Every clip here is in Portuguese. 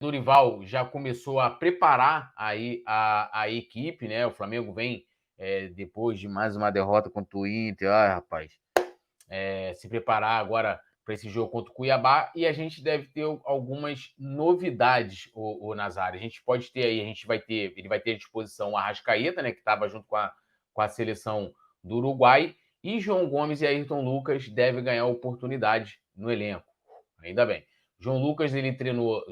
Dorival já começou a preparar aí a equipe, né? O Flamengo vem depois de mais uma derrota contra o Inter, rapaz, se preparar agora para esse jogo contra o Cuiabá e a gente deve ter algumas novidades, o Nazário. A gente pode ter aí, ele vai ter à disposição o Arrascaeta, né? Que estava junto com a seleção do Uruguai, e João Gomes e Ayrton Lucas devem ganhar oportunidade no elenco. Ainda bem. João Gomes ele treinou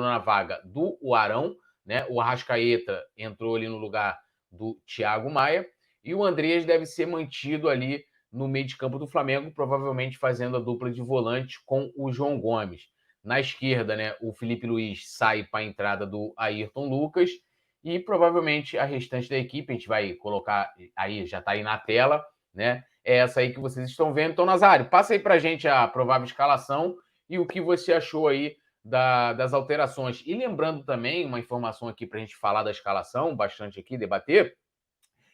na vaga do Arão, né? O Arrascaeta entrou ali no lugar do Thiago Maia e o Andreas deve ser mantido ali no meio de campo do Flamengo, provavelmente fazendo a dupla de volante com o João Gomes. Na esquerda, né, o Felipe Luiz sai para a entrada do Ayrton Lucas e provavelmente a restante da equipe, a gente vai colocar aí, já está aí na tela, né? É essa aí que vocês estão vendo. Então, Nazário, passa aí para a gente a provável escalação e o que você achou aí das alterações. E lembrando também, uma informação aqui para a gente falar da escalação, bastante aqui, debater,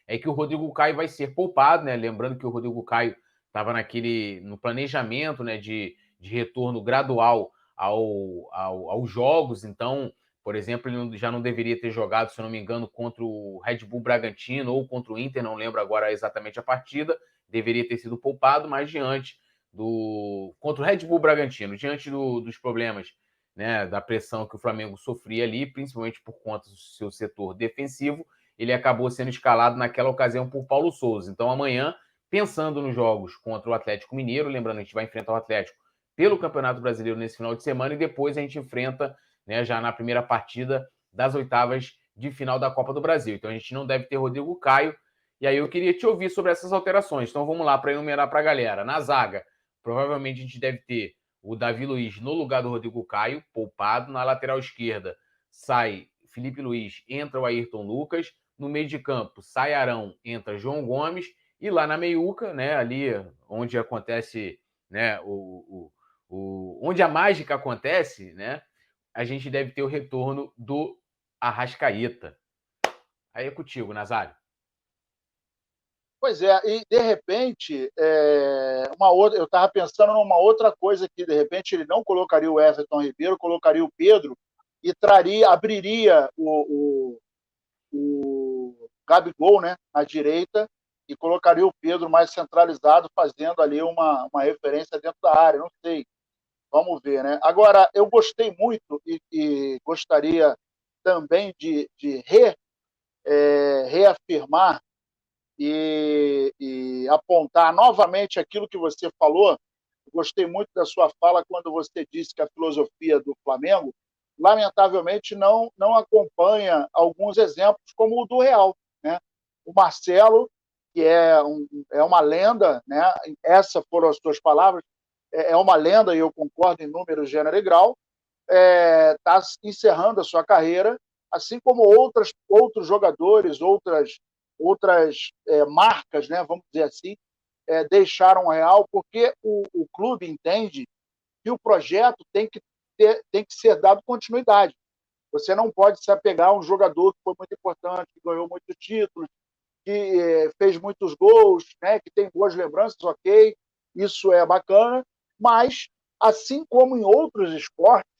é que o Rodrigo Caio vai ser poupado, né? Lembrando que o Rodrigo Caio estava no planejamento, né, de retorno gradual aos jogos, então, por exemplo, ele já não deveria ter jogado, se eu não me engano, contra o Red Bull Bragantino ou contra o Inter, não lembro agora exatamente a partida, deveria ter sido poupado, mas contra o Red Bull Bragantino, diante dos problemas, né, da pressão que o Flamengo sofria ali, principalmente por conta do seu setor defensivo, ele acabou sendo escalado naquela ocasião por Paulo Souza. Então, amanhã, pensando nos jogos contra o Atlético Mineiro, lembrando que a gente vai enfrentar o Atlético pelo Campeonato Brasileiro nesse final de semana e depois a gente enfrenta, né, já na primeira partida das oitavas de final da Copa do Brasil. Então, a gente não deve ter Rodrigo Caio. E aí eu queria te ouvir sobre essas alterações. Então, vamos lá para enumerar para a galera. Na zaga, provavelmente a gente deve ter o Davi Luiz no lugar do Rodrigo Caio, poupado. Na lateral esquerda, sai Felipe Luiz, entra o Ayrton Lucas. No meio de campo, sai Arão, entra João Gomes. E lá na meiuca, né, ali onde acontece, né, onde a mágica acontece, né, a gente deve ter o retorno do Arrascaeta. Aí é contigo, Nazário. Pois é, e de repente, eu estava pensando numa outra coisa que de repente ele não colocaria o Everton Ribeiro, colocaria o Pedro e abriria o Gabigol, né, à direita e colocaria o Pedro mais centralizado, fazendo ali uma referência dentro da área, não sei, vamos ver, né? Agora, eu gostei muito e gostaria também de reafirmar e apontar novamente aquilo que você falou. Gostei muito da sua fala quando você disse que a filosofia do Flamengo, lamentavelmente, não acompanha alguns exemplos como o do Real, né? O Marcelo, que é uma lenda, né? Essas foram as suas palavras, é uma lenda, e eu concordo em número, gênero e grau, está encerrando a sua carreira, assim como outros jogadores, outras marcas, né, vamos dizer assim, deixaram o Real, porque o clube entende que o projeto tem que ser dado continuidade. Você não pode se apegar a um jogador que foi muito importante, que ganhou muitos títulos, que fez muitos gols, né, que tem boas lembranças, ok, isso é bacana, mas, assim como em outros esportes,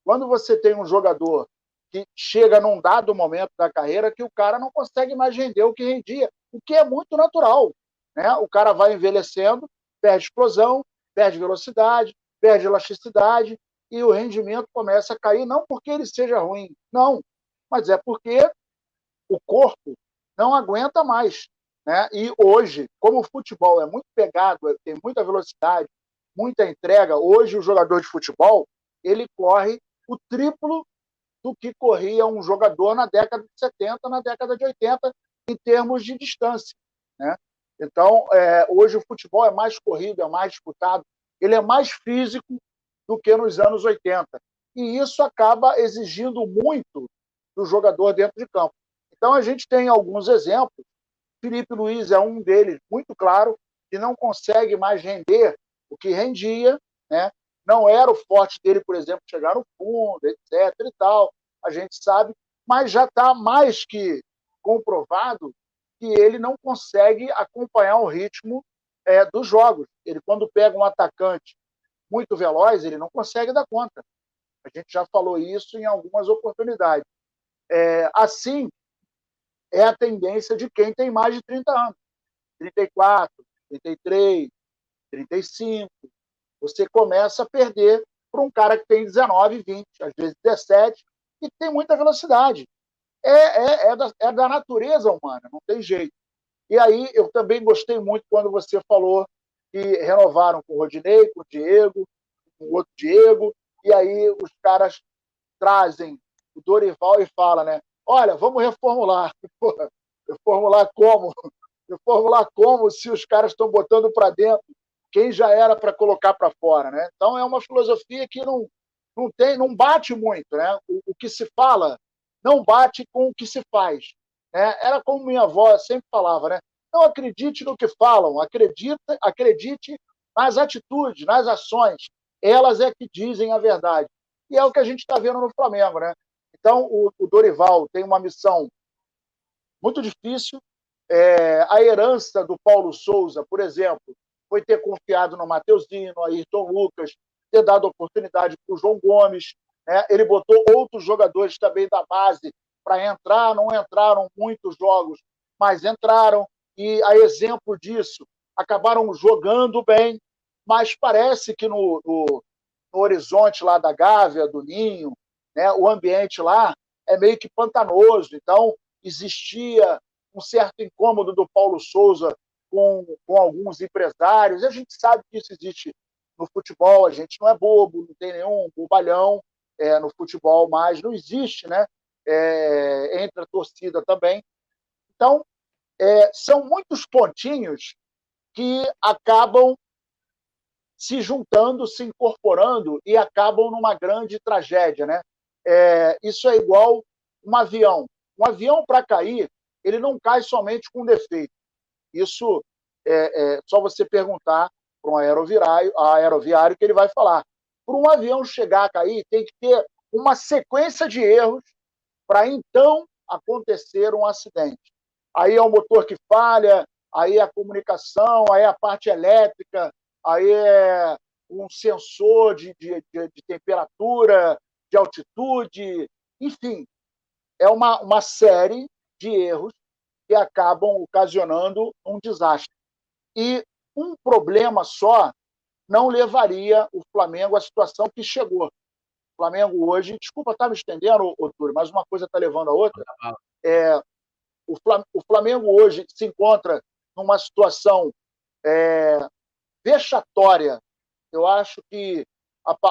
quando você tem um jogador que chega num dado momento da carreira que o cara não consegue mais render o que rendia, o que é muito natural, né? O cara vai envelhecendo, perde explosão, perde velocidade, perde elasticidade e o rendimento começa a cair, não porque ele seja ruim, não, mas é porque o corpo não aguenta mais, né? E hoje, como o futebol é muito pegado, tem muita velocidade, muita entrega, hoje o jogador de futebol, ele corre o triplo do que corria um jogador na década de 70, na década de 80, em termos de distância, né? Então, hoje o futebol é mais corrido, é mais disputado, ele é mais físico do que nos anos 80. E isso acaba exigindo muito do jogador dentro de campo. Então, a gente tem alguns exemplos. Felipe Luiz é um deles, muito claro, que não consegue mais render o que rendia, né? Não era o forte dele, por exemplo, chegar no fundo, etc. e tal, a gente sabe, mas já está mais que comprovado que ele não consegue acompanhar o ritmo dos jogos. Ele, quando pega um atacante muito veloz, ele não consegue dar conta. A gente já falou isso em algumas oportunidades. Assim, é a tendência de quem tem mais de 30 anos. 34, 33, 35. Você começa a perder para um cara que tem 19, 20, às vezes 17, e que tem muita velocidade. É da natureza humana, não tem jeito. E aí eu também gostei muito quando você falou que renovaram com o Rodinei, com o Diego, com o outro Diego, e aí os caras trazem o Dorival e falam, né? Olha, vamos reformular. Porra, reformular como? Reformular como se os caras estão botando para dentro quem já era para colocar para fora, né? Então é uma filosofia que não bate muito, né? O que se fala não bate com o que se faz, né? Era como minha avó sempre falava, né? Não acredite no que falam, acredite nas atitudes, nas ações. Elas é que dizem a verdade. E é o que a gente está vendo no Flamengo, né? Então o Dorival tem uma missão muito difícil. A herança do Paulo Souza, por exemplo, foi ter confiado no Mateuzinho, no Ayrton Lucas, ter dado oportunidade para o João Gomes, né? Ele botou outros jogadores também da base para entrar, não entraram muitos jogos, mas entraram, e a exemplo disso, acabaram jogando bem, mas parece que no horizonte lá da Gávea, do Ninho, né, o ambiente lá é meio que pantanoso, então existia um certo incômodo do Paulo Souza com alguns empresários, e a gente sabe que isso existe no futebol, a gente não é bobo, não tem nenhum bobalhão no futebol, mas não existe, né? Entre a torcida também. Então, são muitos pontinhos que acabam se juntando, se incorporando e acabam numa grande tragédia, né? Isso é igual um avião. Um avião, para cair, ele não cai somente com defeito. Isso é só você perguntar para um aeroviário que ele vai falar. Para um avião chegar a cair, tem que ter uma sequência de erros para então acontecer um acidente. Aí é o motor que falha, aí é a comunicação, aí é a parte elétrica, aí é um sensor de temperatura, de altitude, enfim, é uma série de erros que acabam ocasionando um desastre. E um problema só não levaria o Flamengo à situação que chegou. O Flamengo hoje, desculpa estar me estendendo, Túlio, mas uma coisa está levando a outra. O Flamengo hoje se encontra numa situação vexatória. Eu acho que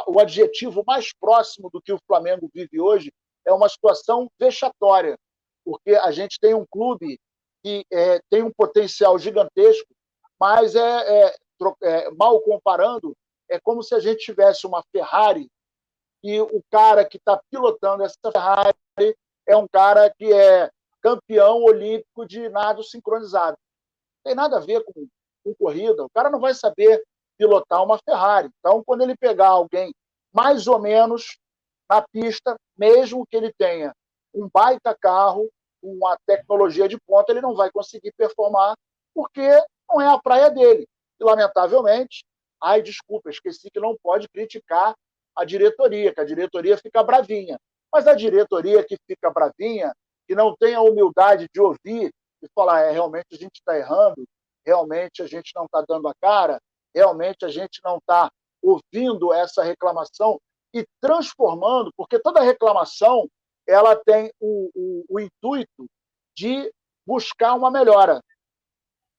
o adjetivo mais próximo do que o Flamengo vive hoje é uma situação vexatória, porque a gente tem um clube que tem um potencial gigantesco, mas mal comparando, é como se a gente tivesse uma Ferrari e o cara que está pilotando essa Ferrari é um cara que é campeão olímpico de nado sincronizado. Não tem nada a ver com corrida. O cara não vai saber pilotar uma Ferrari. Então, quando ele pegar alguém mais ou menos na pista, mesmo que ele tenha um baita carro, uma tecnologia de ponta, ele não vai conseguir performar porque não é a praia dele. E, lamentavelmente, desculpa, esqueci que não pode criticar a diretoria, que a diretoria fica bravinha. Mas a diretoria que fica bravinha, que não tem a humildade de ouvir e falar, realmente a gente está errando, realmente a gente não está dando a cara, realmente a gente não está ouvindo essa reclamação e transformando, porque toda reclamação ela tem o intuito de buscar uma melhora.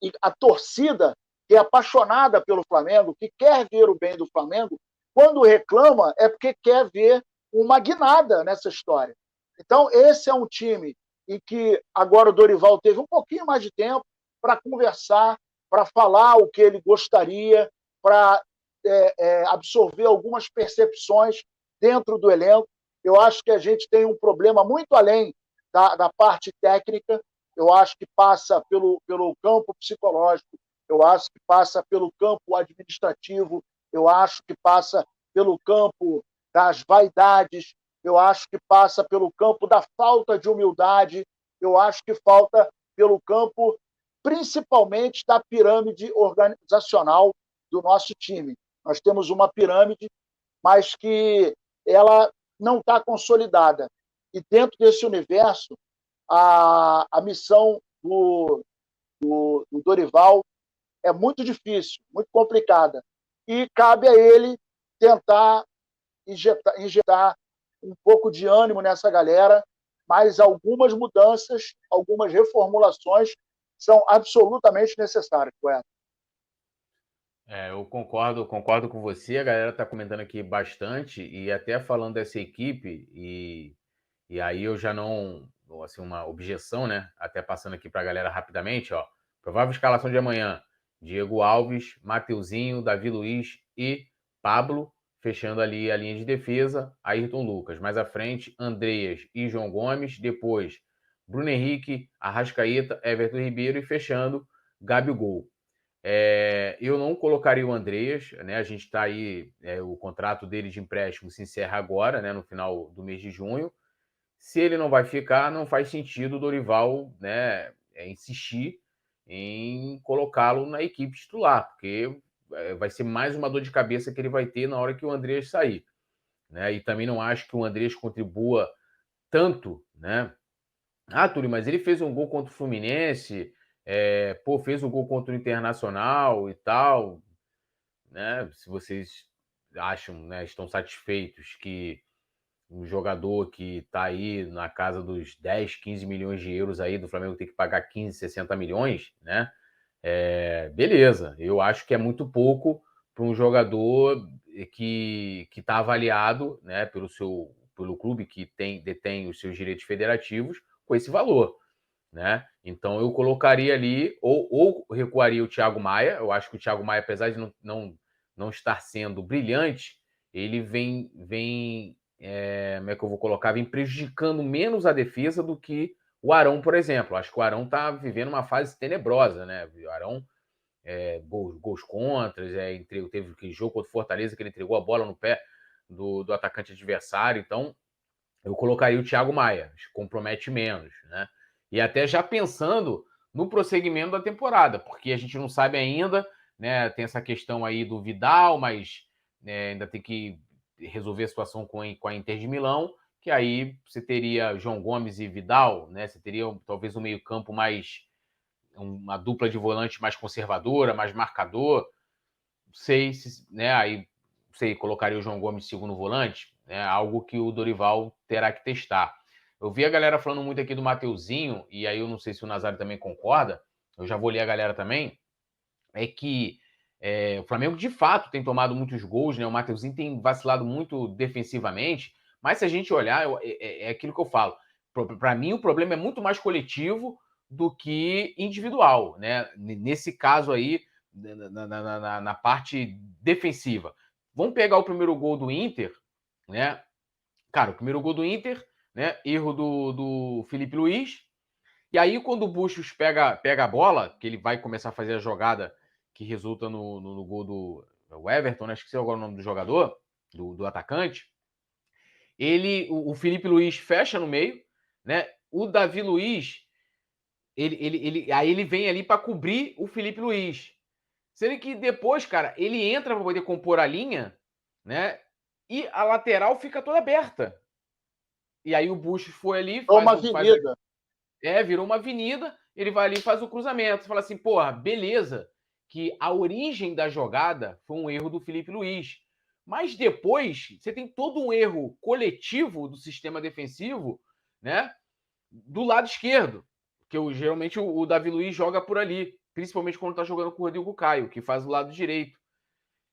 E a torcida, que é apaixonada pelo Flamengo, que quer ver o bem do Flamengo, quando reclama é porque quer ver uma guinada nessa história. Então, esse é um time em que agora o Dorival teve um pouquinho mais de tempo para conversar, para falar o que ele gostaria, para absorver algumas percepções dentro do elenco. Eu acho que a gente tem um problema muito além da parte técnica. Eu acho que passa pelo campo psicológico, eu acho que passa pelo campo administrativo, eu acho que passa pelo campo das vaidades, eu acho que passa pelo campo da falta de humildade, eu acho que falta pelo campo, principalmente, da pirâmide organizacional do nosso time. Nós temos uma pirâmide, mas que ela não está consolidada. E dentro desse universo, a missão do Dorival é muito difícil, muito complicada. E cabe a ele tentar injetar um pouco de ânimo nessa galera, mas algumas mudanças, algumas reformulações são absolutamente necessárias, Poeta. Eu concordo com você. A galera está comentando aqui bastante e até falando dessa equipe e aí eu já não, assim, uma objeção, né? Até passando aqui para a galera rapidamente, ó. Provável escalação de amanhã: Diego Alves, Mateuzinho, Davi Luiz e Pablo, fechando ali a linha de defesa, Ayrton Lucas. Mais à frente, Andreas e João Gomes. Depois, Bruno Henrique, Arrascaeta, Everton Ribeiro e fechando, Gabigol. Eu não colocaria o Andreas, né? A gente está aí, o contrato dele de empréstimo se encerra agora, né? No final do mês de junho. Se ele não vai ficar, não faz sentido o Dorival, né, insistir em colocá-lo na equipe titular, porque vai ser mais uma dor de cabeça que ele vai ter na hora que o Andreas sair, né? E também não acho que o Andreas contribua tanto, né? Túlio, mas ele fez um gol contra o Fluminense, fez um gol contra o Internacional e tal, né? Se vocês acham, né, estão satisfeitos que um jogador que está aí na casa dos 10, 15 milhões de euros aí, do Flamengo tem que pagar 15, 60 milhões, né? Beleza, eu acho que é muito pouco para um jogador que está avaliado, né, pelo clube que detém os seus direitos federativos com esse valor, né? Então eu colocaria ali, ou recuaria o Thiago Maia. Eu acho que o Thiago Maia, apesar de não estar sendo brilhante, ele vem como é que eu vou colocar? Vem prejudicando menos a defesa do que o Arão, por exemplo. Acho que o Arão está vivendo uma fase tenebrosa, né? O Arão, gols contras, teve aquele jogo contra o Fortaleza que ele entregou a bola no pé do atacante adversário. Então, eu colocaria o Thiago Maia, acho que compromete menos, né? E até já pensando no prosseguimento da temporada, porque a gente não sabe ainda, né? Tem essa questão aí do Vidal, mas ainda tem que resolver a situação com a Inter de Milão, que aí você teria João Gomes e Vidal, né? Você teria talvez um meio-campo mais, uma dupla de volante mais conservadora, mais marcador. Não sei se, né? Aí, sei, colocaria o João Gomes segundo volante, né? Algo que o Dorival terá que testar. Eu vi a galera falando muito aqui do Mateuzinho, e aí eu não sei se o Nazário também concorda, eu já vou ler a galera também, é que o Flamengo de fato tem tomado muitos gols, né? O Mateuzinho tem vacilado muito defensivamente, mas se a gente olhar, é aquilo que eu falo. Para mim, o problema é muito mais coletivo do que individual, né? Nesse caso aí, na parte defensiva. Vamos pegar o primeiro gol do Inter, né? Cara, o primeiro gol do Inter, né? Erro do Felipe Luiz. E aí, quando o Bustos pega a bola, que ele vai começar a fazer a jogada que resulta no gol do Everton, né? Acho que sei agora o nome do jogador, do atacante. O Felipe Luiz fecha no meio, né? O Davi Luiz, aí ele vem ali para cobrir o Felipe Luiz. Sendo que depois, cara, ele entra para poder compor a linha, né? E a lateral fica toda aberta. E aí o Bustos foi ali, virou uma avenida, ele vai ali e faz o cruzamento. Você fala assim, porra, beleza, que a origem da jogada foi um erro do Felipe Luiz. Mas depois, você tem todo um erro coletivo do sistema defensivo, né? Do lado esquerdo. Que geralmente o Davi Luiz joga por ali. Principalmente quando tá jogando com o Rodrigo Caio, que faz o lado direito.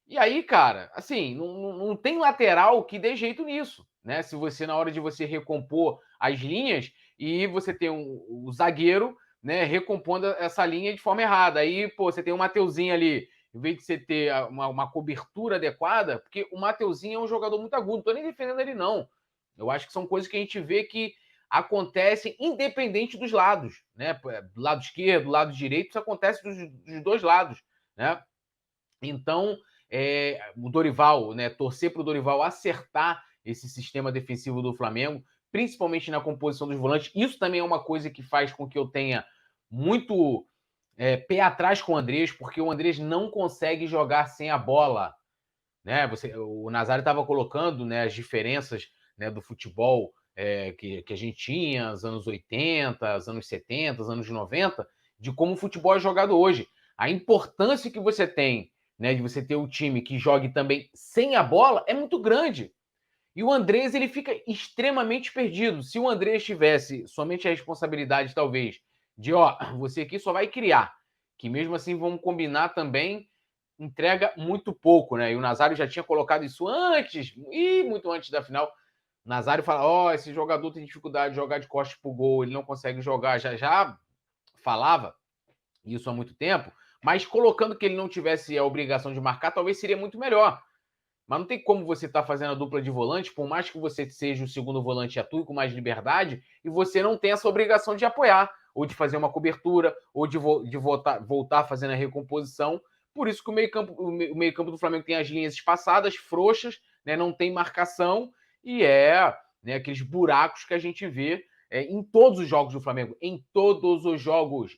E aí, cara, assim, não tem lateral que dê jeito nisso, né? Se você, na hora de você recompor as linhas, e você tem o zagueiro, né, recompondo essa linha de forma errada. Aí, pô, você tem o Mateuzinho ali, em vez de você ter uma cobertura adequada, porque o Mateuzinho é um jogador muito agudo, não tô nem defendendo ele, não. Eu acho que são coisas que a gente vê que acontecem independente dos lados, né? Do lado esquerdo, do lado direito, isso acontece dos dois lados, né? Então, o Dorival, né, torcer para o Dorival acertar esse sistema defensivo do Flamengo, principalmente na composição dos volantes. Isso também é uma coisa que faz com que eu tenha muito pé atrás com o Andrés, porque o Andrés não consegue jogar sem a bola. Né? O Nazário estava colocando, né, as diferenças né, do futebol que a gente tinha, nos anos 80, os anos 70, os anos 90, de como o futebol é jogado hoje. A importância que você tem, né, de você ter um time que jogue também sem a bola é muito grande. E o Andrés, ele fica extremamente perdido. Se o Andrés tivesse somente a responsabilidade, talvez, de, você aqui só vai criar, que mesmo assim, vamos combinar também, entrega muito pouco, né? E o Nazário já tinha colocado isso antes, e muito antes da final. O Nazário fala, esse jogador tem dificuldade de jogar de costas pro gol, ele não consegue jogar. Já falava isso há muito tempo, mas colocando que ele não tivesse a obrigação de marcar, talvez seria muito melhor. Mas não tem como você estar fazendo a dupla de volante, por mais que você seja o segundo volante e atue com mais liberdade, e você não tem essa obrigação de apoiar, ou de fazer uma cobertura, ou de voltar fazendo a recomposição. Por isso que o meio-campo do Flamengo tem as linhas espaçadas, frouxas, né, não tem marcação, e né, aqueles buracos que a gente vê em todos os jogos do Flamengo. Em todos os jogos.